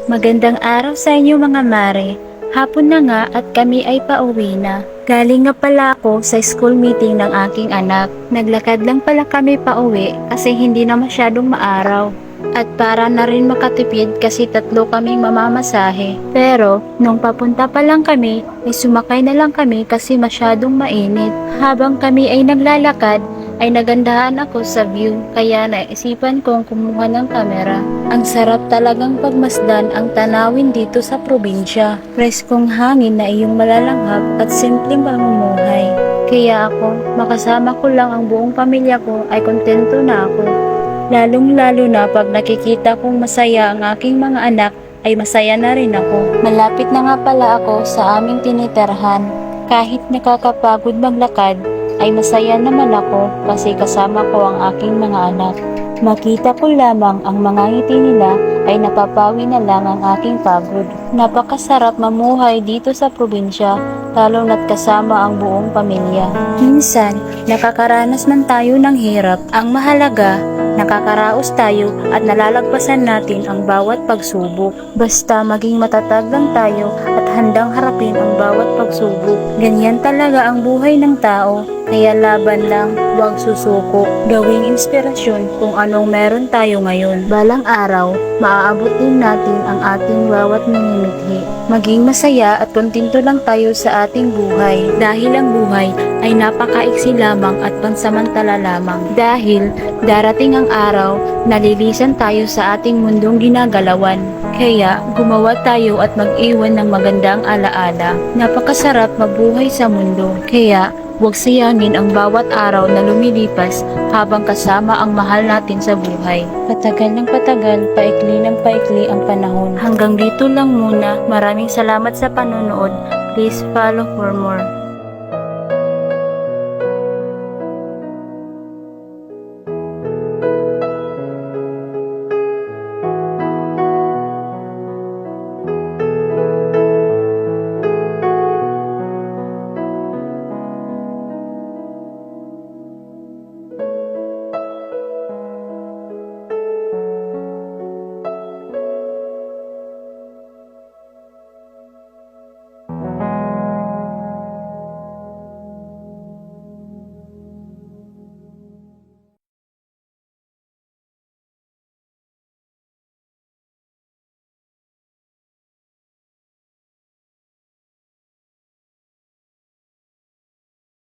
Magandang araw sa inyo mga mare. Hapon na nga at kami ay pauwi na. Galing nga pala ako sa school meeting ng aking anak. Naglakad lang pala kami pauwi kasi hindi na masyadong maaraw. At para na rin makatipid kasi 3 kaming mamamasahe. Pero nung papunta pa lang kami, ay sumakay na lang kami kasi masyadong mainit. Habang kami ay naglalakad, ay nagandahan ako sa view kaya naisipan kong kumuha ng kamera. Ang sarap talagang pagmasdan ang tanawin dito sa probinsya. Preskong hangin na iyong malalanghap at simpleng pamumuhay. Kaya ako, makasama ko lang ang buong pamilya ko ay kontento na ako. Lalong-lalo na pag nakikita kong masaya ang aking mga anak ay masaya na rin ako. Malapit na nga pala ako sa aming tinitirhan. Kahit nakakapagod maglakad, ay masaya naman ako kasi kasama ko ang aking mga anak. Makita ko lamang ang mga ngiti nila ay napapawi na lang ang aking pagod. Napakasarap mamuhay dito sa probinsya, lalo na't kasama ang buong pamilya. Minsan, nakakaranas man tayo ng hirap. Ang mahalaga, nakakaraos tayo at nalalagpasan natin ang bawat pagsubok. Basta maging matatag lang tayo at handang harapin ang bawat pagsubok. Ganyan talaga ang buhay ng tao. Kaya laban lang, huwag susuko. Gawing inspirasyon kung anong meron tayo ngayon. Balang araw, maaabot din natin ang ating bawat minimithi. Maging masaya at kontento lang tayo sa ating buhay. Dahil ang buhay ay napakaiksi lamang at pansamantala lamang. Dahil darating ang araw, nalilisan tayo sa ating mundong ginagalawan. Kaya gumawa tayo at mag-iwan ng magandang alaala. Napakasarap mabuhay sa mundo. Kaya huwag sayangin ang bawat araw na lumilipas habang kasama ang mahal natin sa buhay. Patagal ng patagal, paikli ng paikli ang panahon. Hanggang dito lang muna. Maraming salamat sa panonood. Please follow for more.